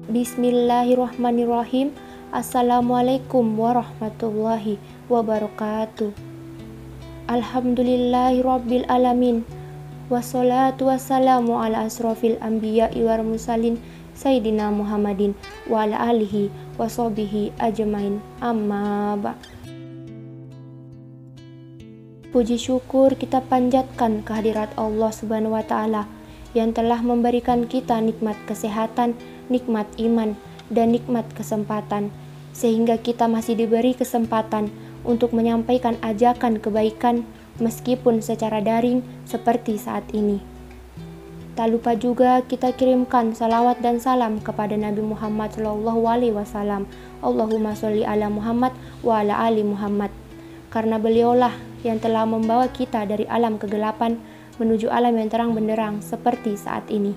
Bismillahirrahmanirrahim. Assalamualaikum warahmatullahi wabarakatuh. Alhamdulillahirabbil alamin. Wassalatu wassalamu ala asrofil anbiya'i wal mursalin Sayyidina Muhammadin wa ala alihi wa sahbihi ajmain. Amma ba'. Puji syukur kita panjatkan kehadirat Allah Subhanahu wa taala yang telah memberikan kita nikmat kesehatan, nikmat iman, dan nikmat kesempatan, sehingga kita masih diberi kesempatan untuk menyampaikan ajakan kebaikan meskipun secara daring seperti saat ini. Tak lupa juga kita kirimkan salawat dan salam kepada Nabi Muhammad SAW. Allahumma sholli ala Muhammad wa ala ali Muhammad. Karena beliaulah yang telah membawa kita dari alam kegelapan menuju alam yang terang benderang seperti saat ini.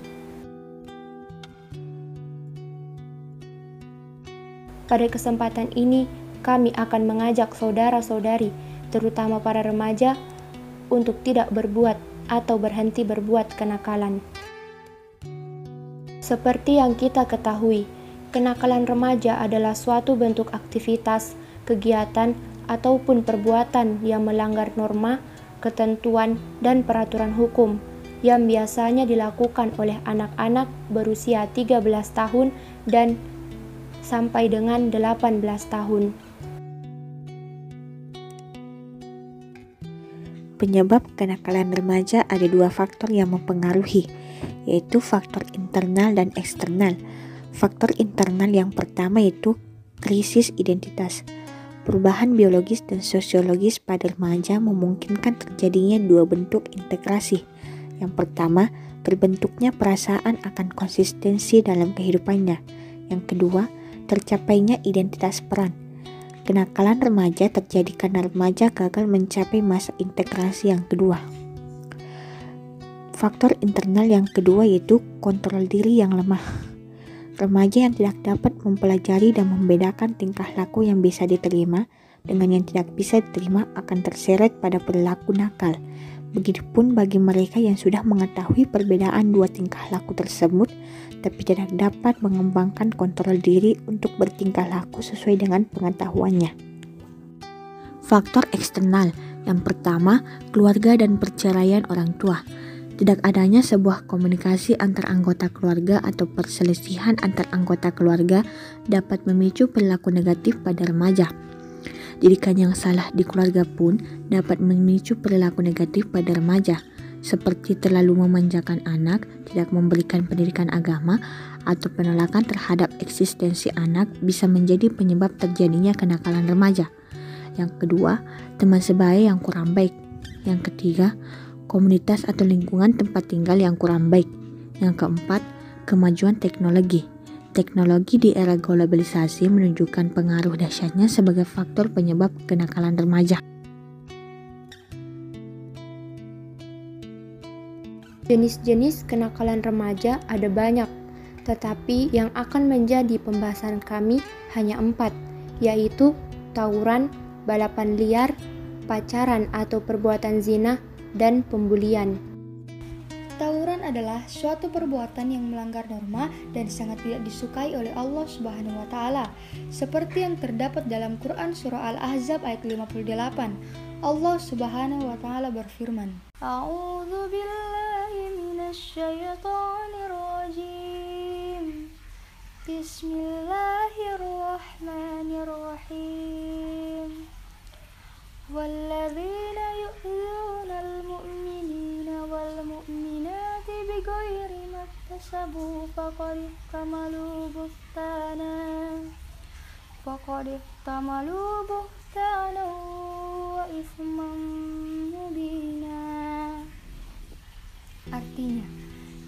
Pada kesempatan ini, kami akan mengajak saudara-saudari, terutama para remaja, untuk tidak berbuat atau berhenti berbuat kenakalan. Seperti yang kita ketahui, kenakalan remaja adalah suatu bentuk aktivitas, kegiatan, ataupun perbuatan yang melanggar norma, ketentuan, dan peraturan hukum yang biasanya dilakukan oleh anak-anak berusia 13 tahun dan sampai dengan 18 tahun. Penyebab kenakalan remaja ada dua faktor yang mempengaruhi, yaitu faktor internal dan eksternal. Faktor internal yang pertama yaitu krisis identitas. Perubahan biologis dan sosiologis pada remaja memungkinkan terjadinya dua bentuk integrasi. Yang pertama, terbentuknya perasaan akan konsistensi dalam kehidupannya. Yang kedua, tercapainya identitas peran. Kenakalan remaja terjadi karena remaja gagal mencapai masa integrasi yang kedua. Faktor internal yang kedua yaitu kontrol diri yang lemah. Remaja yang tidak dapat mempelajari dan membedakan tingkah laku yang bisa diterima dengan yang tidak bisa diterima akan terseret pada perilaku nakal. Begitupun bagi mereka yang sudah mengetahui perbedaan dua tingkah laku tersebut, tapi tidak dapat mengembangkan kontrol diri untuk bertingkah laku sesuai dengan pengetahuannya. Faktor eksternal yang pertama, keluarga dan perceraian orang tua. Tidak adanya sebuah komunikasi antar anggota keluarga atau perselisihan antar anggota keluarga dapat memicu perilaku negatif pada remaja. Didikan yang salah di keluarga pun dapat memicu perilaku negatif pada remaja, seperti terlalu memanjakan anak, tidak memberikan pendidikan agama, atau penolakan terhadap eksistensi anak bisa menjadi penyebab terjadinya kenakalan remaja. Yang kedua, teman sebaya yang kurang baik. Yang ketiga, komunitas atau lingkungan tempat tinggal yang kurang baik. Yang keempat, kemajuan teknologi. Teknologi di era globalisasi menunjukkan pengaruh dahsyatnya sebagai faktor penyebab kenakalan remaja. Jenis-jenis kenakalan remaja ada banyak, tetapi yang akan menjadi pembahasan kami hanya 4, yaitu tawuran, balapan liar, pacaran atau perbuatan zina, dan pembulian. Tawuran adalah suatu perbuatan yang melanggar norma dan sangat tidak disukai oleh Allah Subhanahu wa taala, seperti yang terdapat dalam Quran surah Al-Ahzab ayat 58. Allah Subhanahu wa taala berfirman, A'udzu billahi minasyaitonir rajim. Bismillahirrahmanirrahim. Walladzina yu'dzuna al-mu'minina wal-mu'minati bighairi maktasabu faqad ihtamalu buhtana wa itsman mubina. Artinya,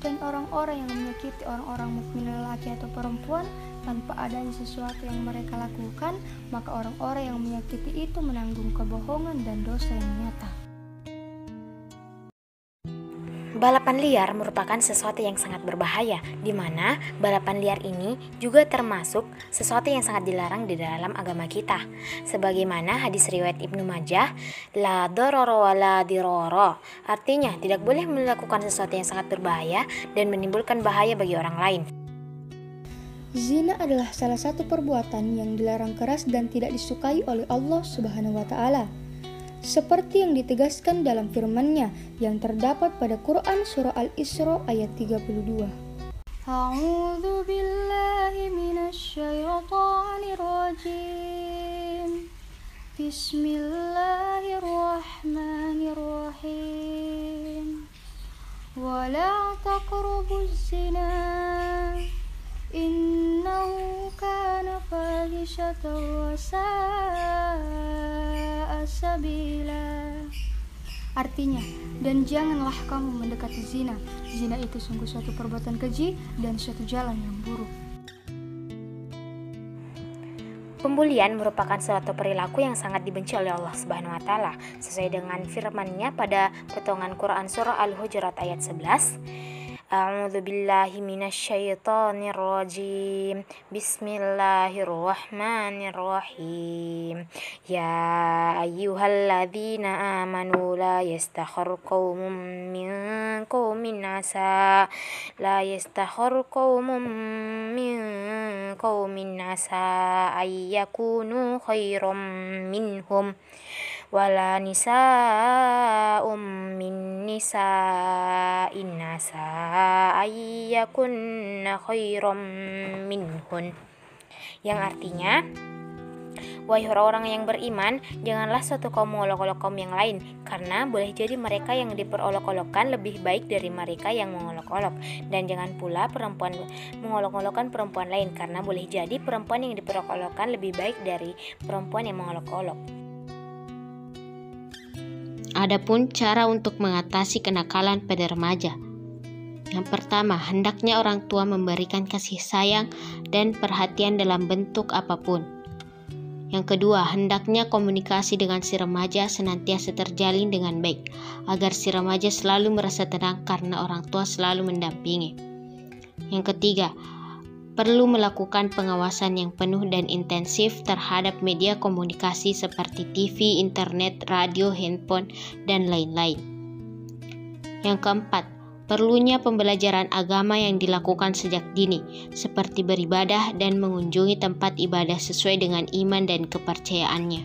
dan orang-orang yang menyakiti orang-orang mukmin lelaki atau perempuan tanpa adanya sesuatu yang mereka lakukan, maka orang-orang yang menyakiti itu menanggung kebohongan dan dosa yang nyata. Balapan liar merupakan sesuatu yang sangat berbahaya, di mana balapan liar ini juga termasuk sesuatu yang sangat dilarang di dalam agama kita. Sebagaimana hadis riwayat Ibnu Majah, la dororo wa la diroro, artinya tidak boleh melakukan sesuatu yang sangat berbahaya dan menimbulkan bahaya bagi orang lain. Zina adalah salah satu perbuatan yang dilarang keras dan tidak disukai oleh Allah Subhanahu wa Ta'ala, seperti yang ditegaskan dalam firman-Nya yang terdapat pada Quran surah Al-Isra ayat 32. A'udzu billahi minasyaitonir rajim. Bismillahirrahmanirrahim. Wa la taqrabuz zina innahu kana fahishatan wa sa'a sabila. Artinya, dan janganlah kamu mendekati zina. Zina itu sungguh suatu perbuatan keji dan suatu jalan yang buruk. Pembulian merupakan suatu perilaku yang sangat dibenci oleh Allah Subhanahu wa Ta'ala, sesuai dengan firman-Nya pada potongan Quran surah Al-Hujurat ayat 11. A'udzu billahi minasyaitonir rajim. Bismillahirrahmanirrahim. Ya ayyuhalladzina amanu la yastakhir qaumun min qaumin asa ayyakunu khairam minhum wala nisa'um min nisa'in nasa ayyakunna khairam minhun, yang artinya, wahai orang-orang yang beriman, janganlah suatu kaum mengolok-olok kaum yang lain, karena boleh jadi mereka yang diperolok-olokkan lebih baik dari mereka yang mengolok-olok, dan jangan pula perempuan mengolok-olokkan perempuan lain, karena boleh jadi perempuan yang diperolok-olokkan lebih baik dari perempuan yang mengolok-olok. Adapun cara untuk mengatasi kenakalan pada remaja. Yang pertama, hendaknya orang tua memberikan kasih sayang dan perhatian dalam bentuk apapun. Yang kedua, hendaknya komunikasi dengan si remaja senantiasa terjalin dengan baik, agar si remaja selalu merasa tenang karena orang tua selalu mendampingi. Yang ketiga, perlu melakukan pengawasan yang penuh dan intensif terhadap media komunikasi seperti TV, internet, radio, handphone, dan lain-lain. Yang keempat, perlunya pembelajaran agama yang dilakukan sejak dini, seperti beribadah dan mengunjungi tempat ibadah sesuai dengan iman dan kepercayaannya.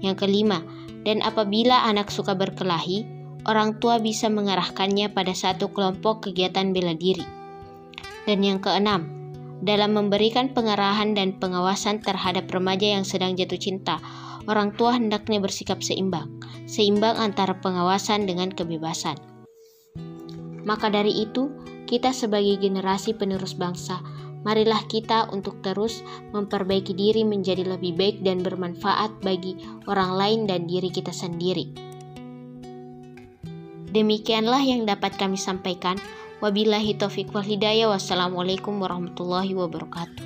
Yang kelima, dan apabila anak suka berkelahi, orang tua bisa mengarahkannya pada satu kelompok kegiatan bela diri. Dan yang keenam, dalam memberikan pengarahan dan pengawasan terhadap remaja yang sedang jatuh cinta, orang tua hendaknya bersikap seimbang antara pengawasan dengan kebebasan. Maka dari itu, kita sebagai generasi penerus bangsa, marilah kita untuk terus memperbaiki diri menjadi lebih baik dan bermanfaat bagi orang lain dan diri kita sendiri. Demikianlah yang dapat kami sampaikan. Wabillahi taufiq wal hidayah. Wassalamualaikum warahmatullahi wabarakatuh.